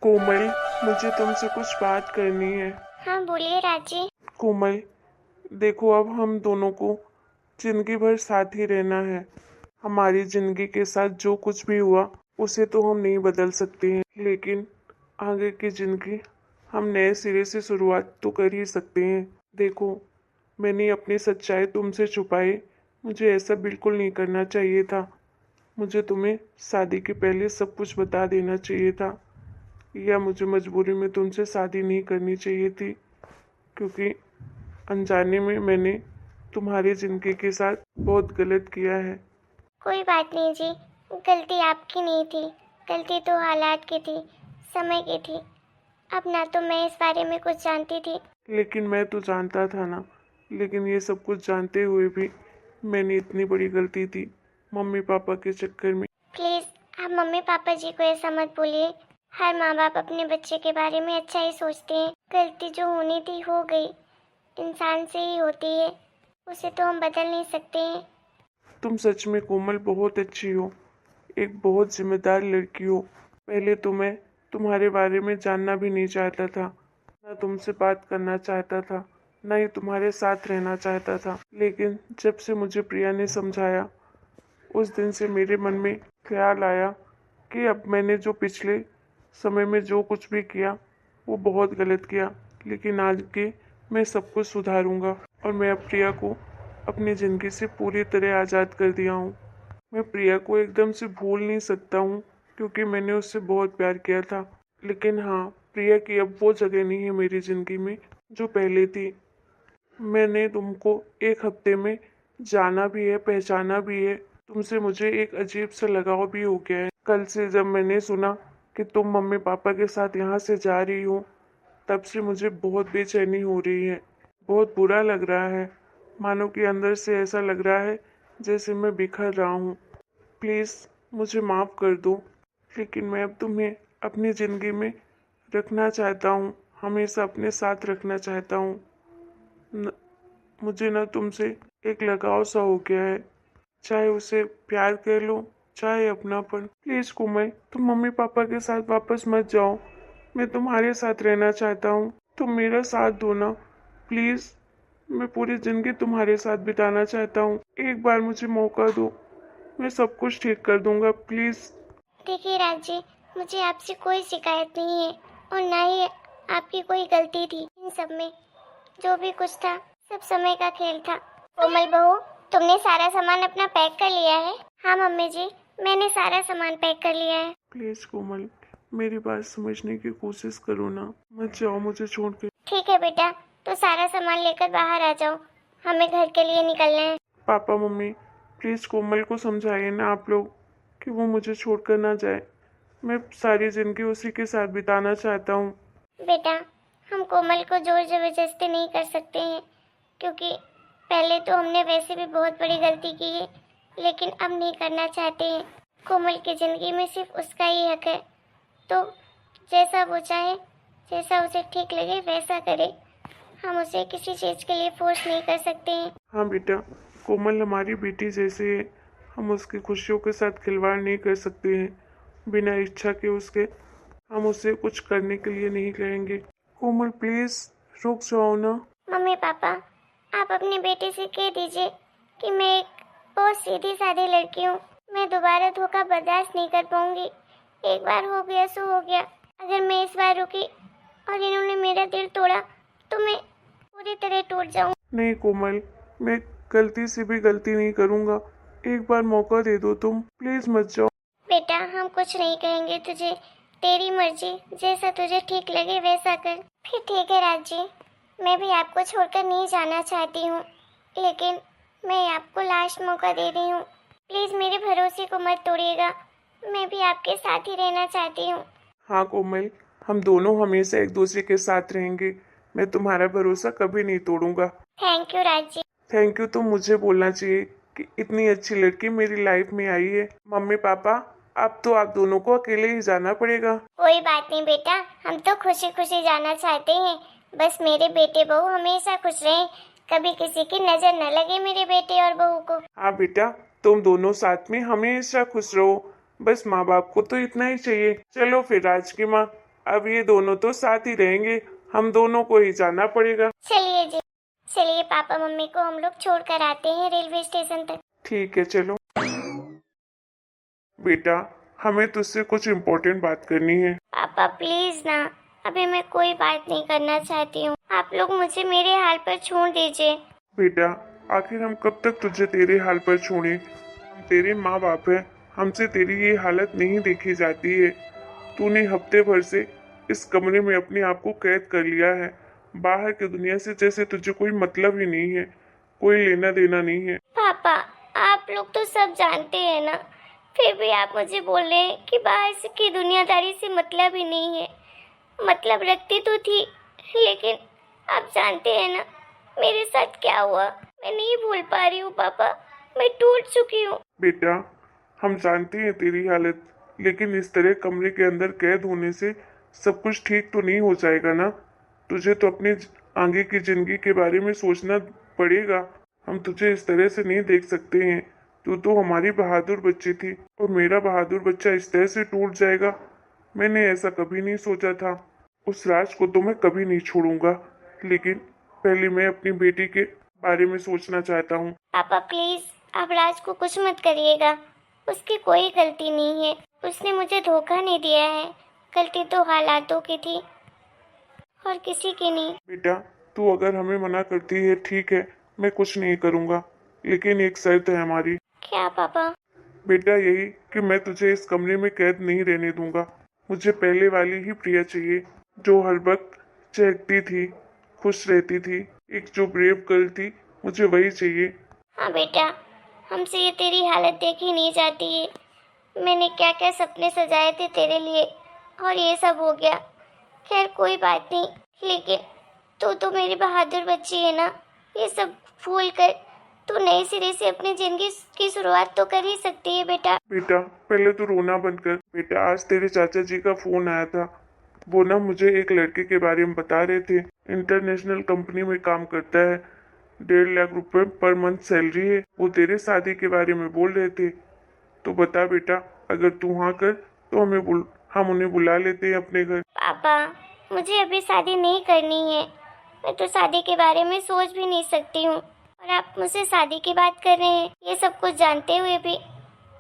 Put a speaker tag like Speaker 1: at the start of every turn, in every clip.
Speaker 1: कोमल, मुझे तुमसे कुछ बात करनी है।
Speaker 2: हाँ बोलिए राजी।
Speaker 1: कोमल, देखो अब हम दोनों को जिंदगी भर साथ ही रहना है। हमारी जिंदगी के साथ जो कुछ भी हुआ उसे तो हम नहीं बदल सकते हैं, लेकिन आगे की जिंदगी हम नए सिरे से शुरुआत तो कर ही सकते हैं। देखो, मैंने अपनी सच्चाई तुमसे छुपाई। मुझे ऐसा बिल्कुल नहीं करना चाहिए था। मुझे तुम्हें शादी के पहले सब कुछ बता देना चाहिए था, या मुझे मजबूरी में तुमसे शादी नहीं करनी चाहिए थी, क्योंकि अनजाने में मैंने तुम्हारी जिंदगी के साथ बहुत गलत किया है।
Speaker 2: कोई बात नहीं जी, गलती आपकी नहीं थी, गलती तो हालात की थी, समय की थी। अब ना तो मैं इस बारे में कुछ जानती थी।
Speaker 1: लेकिन मैं तो जानता था ना। लेकिन ये सब कुछ जानते हुए भी मैंने इतनी बड़ी गलती की मम्मी पापा के चक्कर में।
Speaker 2: प्लीज़ आप मम्मी पापा जी को ऐसा मत बोलिए। हर माँ बाप अपने बच्चे के बारे में अच्छा ही सोचते हैं। गलती जो होनी थी हो गई, इंसान से ही होती है, उसे तो हम बदल नहीं सकते हैं।
Speaker 1: तुम सच में कोमल बहुत अच्छी हो, एक बहुत जिम्मेदार लड़की हो। पहले तो मैं तुम्हारे बारे में जानना भी नहीं चाहता था, ना तुमसे बात करना चाहता था, ना ही तुम्हारे साथ रहना चाहता था। लेकिन जब से मुझे प्रिया ने समझाया, उस दिन से मेरे मन में ख्याल आया कि अब मैंने जो पिछले समय में जो कुछ भी किया वो बहुत गलत किया, लेकिन आज के मैं सब कुछ सुधारूंगा। और मैं अब प्रिया को अपनी ज़िंदगी से पूरी तरह आज़ाद कर दिया हूँ। मैं प्रिया को एकदम से भूल नहीं सकता हूँ, क्योंकि मैंने उससे बहुत प्यार किया था। लेकिन हाँ, प्रिया की अब वो जगह नहीं है मेरी ज़िंदगी में जो पहले थी। मैंने तुमको एक हफ्ते में जाना भी है, पहचाना भी है। तुमसे मुझे एक अजीब सा लगाव भी हो गया है। कल से जब मैंने सुना कि तुम मम्मी पापा के साथ यहाँ से जा रही हो, तब से मुझे बहुत बेचैनी हो रही है। बहुत बुरा लग रहा है, मानो कि अंदर से ऐसा लग रहा है जैसे मैं बिखर रहा हूँ। प्लीज़ मुझे माफ़ कर दो, लेकिन मैं अब तुम्हें अपनी ज़िंदगी में रखना चाहता हूँ, हमेशा अपने साथ रखना चाहता हूँ। न, मुझे ना तुमसे एक लगाव सा हो गया है, चाहे उसे प्यार कह लो, चाहे अपनापन। प्लीज कोमल, तुम मम्मी पापा के साथ वापस मत जाओ। मैं तुम्हारे साथ रहना चाहता हूँ, तुम मेरा साथ दो ना प्लीज। मैं पूरी जिंदगी तुम्हारे साथ बिताना चाहता हूँ। एक बार मुझे मौका दो, मैं सब कुछ ठीक कर दूंगा, प्लीज।
Speaker 2: देखिए राजी, मुझे आपसे कोई शिकायत नहीं है और ना ही आपकी कोई गलती थी। इन सब में जो भी कुछ था सब समय का खेल था। कोमल बहू, तुमने सारा सामान अपना पैक कर लिया है? हाँ मम्मी जी, मैंने सारा सामान पैक कर लिया है।
Speaker 1: प्लीज कोमल, मेरी बात समझने की कोशिश करो ना, मत जाओ मुझे छोड़ के।
Speaker 2: ठीक है बेटा, तो सारा सामान लेकर बाहर आ जाओ, हमें घर के लिए निकलना है।
Speaker 1: पापा मम्मी, प्लीज कोमल को समझाइए ना आप लोग कि वो मुझे छोड़कर ना जाए। मैं सारी जिंदगी उसी के साथ बिताना चाहता हूँ।
Speaker 2: बेटा, हम कोमल को जोर जबरदस्ती नहीं कर सकते हैं, क्योंकि पहले तो हमने वैसे भी बहुत बड़ी गलती की है, लेकिन अब नहीं करना चाहते हैं। कोमल की जिंदगी में सिर्फ उसका ही हक है, तो जैसा वो चाहे, जैसा उसे ठीक लगे वैसा करे। हम उसे किसी चीज़ के लिए फोर्स नहीं कर सकते हैं।
Speaker 1: हाँ बेटा, कोमल हमारी बेटी जैसे है, हम उसकी खुशियों के साथ खिलवाड़ नहीं कर सकते हैं। बिना इच्छा के उसके हम उसे कुछ करने के लिए नहीं कहेंगे। कोमल प्लीज रुक जाओ ना।
Speaker 2: मम्मी पापा, आप अपने बेटे से कह दीजिए कि मैं एक बहुत सीधी सादी लड़की हूँ। मैं दोबारा धोखा बर्दाश्त नहीं कर पाऊंगी। एक बार हो गया सो हो गया। अगर मैं इस बार रुकी और इन्होंने मेरा दिल तोड़ा तो मैं पूरी तरह टूट जाऊँ।
Speaker 1: नहीं कोमल, मैं गलती से भी गलती नहीं करूँगा। एक बार मौका दे दो, तुम प्लीज मत जाओ।
Speaker 2: बेटा, हम कुछ नहीं कहेंगे तुझे, तेरी मर्जी, जैसा तुझे ठीक लगे वैसा कर। फिर ठीक है राजी, मैं भी आपको छोड़कर नहीं जाना चाहती हूँ, लेकिन मैं आपको लास्ट मौका दे रही हूँ। प्लीज़ मेरे भरोसे को मत तोड़िएगा, मैं भी आपके साथ ही रहना चाहती हूँ।
Speaker 1: हाँ कोमल, हम दोनों हमेशा एक दूसरे के साथ रहेंगे। मैं तुम्हारा भरोसा कभी नहीं तोड़ूंगा।
Speaker 2: थैंक यू राजी।
Speaker 1: थैंक यू तो मुझे बोलना चाहिए कि इतनी अच्छी लड़की मेरी लाइफ में आई है। मम्मी पापा, अब तो आप दोनों को अकेले ही जाना पड़ेगा।
Speaker 2: कोई बात नहीं बेटा, हम तो खुशी खुशी जाना चाहते हैं। बस मेरे बेटे बहू हमेशा खुश रहें, कभी किसी की नज़र न लगे मेरे बेटे और बहू को।
Speaker 1: हाँ बेटा, तुम दोनों साथ में हमेशा खुश रहो। बस माँ बाप को तो इतना ही चाहिए। चलो फिर राज की माँ, अब ये दोनों तो साथ ही रहेंगे, हम दोनों को ही जाना पड़ेगा।
Speaker 2: चलिए जी, चलिए पापा मम्मी को हम लोग छोड़ कर आते हैं रेलवे स्टेशन तक।
Speaker 1: ठीक है चलो। बेटा, हमें तुझसे कुछ इम्पोर्टेंट बात करनी है।
Speaker 2: पापा प्लीज ना, अभी मैं कोई बात नहीं करना चाहती हूँ। आप लोग मुझे मेरे हाल पर छोड़ दीजिए।
Speaker 1: बेटा, आखिर हम कब तक तुझे तेरे हाल पर छोड़ें? हम तेरे माँ बाप हैं, हमसे तेरी ये हालत नहीं देखी जाती है। तूने हफ्ते भर से इस कमरे में अपने आप को कैद कर लिया है। बाहर की दुनिया से जैसे तुझे कोई मतलब ही नहीं है, कोई लेना देना नहीं है।
Speaker 2: पापा, आप लोग तो सब जानते हैं ना, फिर भी आप मुझे बोल रहे हैं कि बाहर से की दुनियादारी से मतलब ही नहीं है। मतलब रखती तो थी, लेकिन आप जानते हैं ना मेरे साथ क्या हुआ। मैं नहीं भूल पा रही हूँ पापा, मैं टूट चुकी हूँ।
Speaker 1: बेटा, हम जानते हैं तेरी हालत, लेकिन इस तरह कमरे के अंदर कैद होने से सब कुछ ठीक तो नहीं हो जाएगा ना। तुझे तो अपनी आगे की जिंदगी के बारे में सोचना पड़ेगा। हम तुझे इस तरह से नहीं देख सकते हैं। तू तो हमारी बहादुर बच्ची थी, और मेरा बहादुर बच्चा इस तरह से टूट जाएगा, मैंने ऐसा कभी नहीं सोचा था। उस राज को तो मैं कभी नहीं छोड़ूंगा, लेकिन पहले मैं अपनी बेटी के बारे में सोचना चाहता हूँ।
Speaker 2: पापा प्लीज, आप राज को कुछ मत करिएगा, उसकी कोई गलती नहीं है। उसने मुझे धोखा नहीं दिया है, गलती तो हालातों की थी और किसी की नहीं।
Speaker 1: बेटा, तू अगर हमें मना करती है ठीक है, मैं कुछ नहीं करूँगा, लेकिन एक शर्त है हमारी।
Speaker 2: क्या पापा?
Speaker 1: बेटा, यही कि मैं तुझे इस कमरे में कैद नहीं रहने दूंगा। मुझे पहले वाली ही प्रिया चाहिए, जो हर वक्त चहकती थी, खुश रहती थी, एक जो ब्रेव गर्ल थी, मुझे वही चाहिए।
Speaker 2: हाँ बेटा, हमसे ये तेरी हालत देखी नहीं जाती है। मैंने क्या क्या सपने सजाए थे तेरे लिए, और ये सब हो गया। खैर कोई बात नहीं, लेकिन तू तो मेरी बहादुर बच्ची है ना। ये सब भूल कर तू नए सिरे से अपनी जिंदगी की शुरुआत तो कर ही सकती है बेटा।
Speaker 1: बेटा, पहले तो रोना बंद कर। बेटा, आज तेरे चाचा जी का फोन आया था। वो ना मुझे एक लड़के के बारे में बता रहे थे। इंटरनेशनल कंपनी में काम करता है, 1.5 लाख रुपए पर मंथ सैलरी है। वो तेरे शादी के बारे में बोल रहे थे। तो बता बेटा, अगर तू हाँ कर तो हम उन्हें बुला लेते हैं अपने घर।
Speaker 2: पापा, मुझे अभी शादी नहीं करनी है। मैं तो शादी के बारे में सोच भी नहीं सकती हूँ, और आप मुझसे शादी की बात कर रहे हैं। ये सब कुछ जानते हुए भी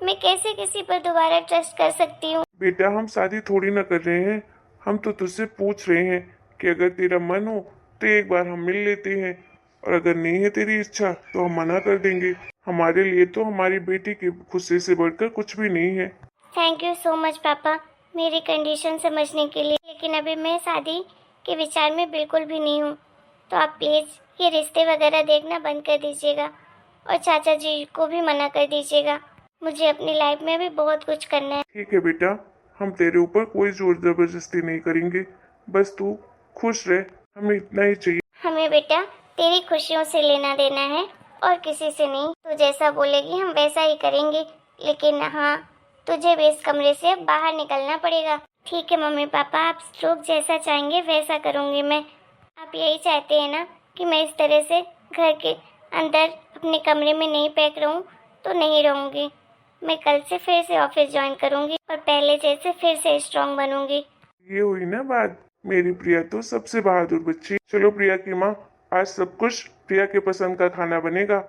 Speaker 2: मैं कैसे किसी पर दोबारा ट्रस्ट कर सकती हूँ?
Speaker 1: बेटा, हम शादी थोड़ी ना कर रहे हैं, हम तो तुझसे पूछ रहे हैं कि अगर तेरा मन हो तो एक बार हम मिल लेते हैं, और अगर नहीं है तेरी इच्छा तो हम मना कर देंगे। हमारे लिए तो हमारी बेटी की खुशी से बढ़कर कुछ भी नहीं है।
Speaker 2: थैंक यू सो मच पापा, मेरी कंडीशन समझने के लिए। लेकिन अभी मैं शादी के विचार में बिल्कुल भी नहीं हूँ। तो आप प्लीज़ ये रिश्ते वगैरह देखना बंद कर दीजिएगा, और चाचा जी को भी मना कर दीजिएगा। मुझे अपनी लाइफ में भी बहुत कुछ करना है।
Speaker 1: ठीक है बेटा, हम तेरे ऊपर कोई जोर जबरदस्ती नहीं करेंगे, बस तू खुश रह, हमें इतना ही चाहिए।
Speaker 2: हमें बेटा तेरी खुशियों से लेना देना है, और किसी से नहीं। तू जैसा बोलेगी हम वैसा ही करेंगे, लेकिन हाँ, तुझे भी इस कमरे से बाहर निकलना पड़ेगा। ठीक है मम्मी पापा, आप लोग जैसा चाहेंगे वैसा करूँगी मैं। आप यही चाहते हैं ना कि मैं इस तरह से घर के अंदर अपने कमरे में नहीं पैक रहूँ? तो नहीं रहूँगी। मैं कल से फिर से ऑफिस ज्वाइन करूँगी, और पहले जैसे फिर से स्ट्रांग बनूँगी।
Speaker 1: ये हुई ना बात। मेरी प्रिया तो सबसे बहादुर बच्ची। चलो प्रिया की माँ, आज सब कुछ प्रिया के पसंद का खाना बनेगा।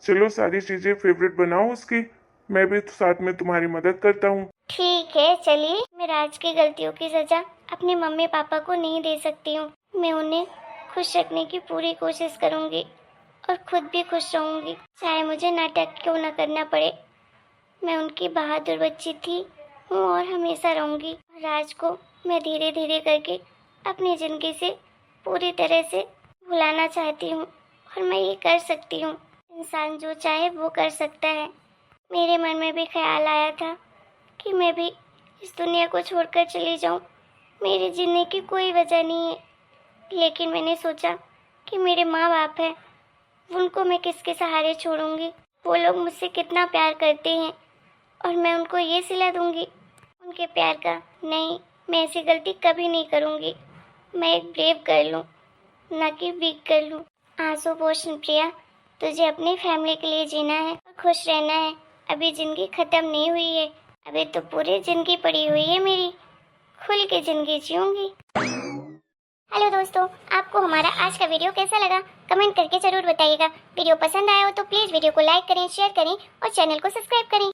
Speaker 1: चलो सारी चीजें फेवरेट बनाओ उसकी, मैं भी साथ में तुम्हारी मदद करता हूँ।
Speaker 2: ठीक है चलिए। मैं राज की गलतियों की सजा अपने मम्मी पापा को नहीं दे सकती हूँ। मैं उन्हें खुश रखने की पूरी कोशिश करूँगी, और खुद भी खुश रहूँगी, चाहे मुझे नाटक क्यों न करना पड़े। मैं उनकी बहादुर बच्ची थी, हूँ और हमेशा रहूँगी। राज को मैं धीरे धीरे करके अपनी ज़िंदगी से पूरी तरह से भुलाना चाहती हूँ, और मैं ये कर सकती हूँ। इंसान जो चाहे वो कर सकता है। मेरे मन में भी ख्याल आया था कि मैं भी इस दुनिया को छोड़कर चली जाऊँ। मेरे जीने की कोई वजह नहीं है, लेकिन मैंने सोचा कि मेरे माँ बाप हैं, उनको मैं किसके सहारे छोड़ूंगी? वो लोग मुझसे कितना प्यार करते हैं, और मैं उनको ये सिला दूंगी उनके प्यार का? नहीं, मैं ऐसी गलती कभी नहीं करूंगी। मैं एक ब्रेव गर्ल हूँ, ना कि वीक गर्ल हूँ। आंसू पोषण प्रिया, तुझे अपनी फैमिली के लिए जीना है और खुश रहना है। अभी जिंदगी खत्म नहीं हुई है, अभी तो पूरी जिंदगी पड़ी हुई है मेरी, खुल के जिंदगी जीऊंगी। हेलो दोस्तों, आपको हमारा आज का वीडियो कैसा लगा कमेंट करके जरूर बताइएगा। वीडियो पसंद आया हो तो प्लीज़ वीडियो को लाइक करें, शेयर करें और चैनल को सब्सक्राइब करें।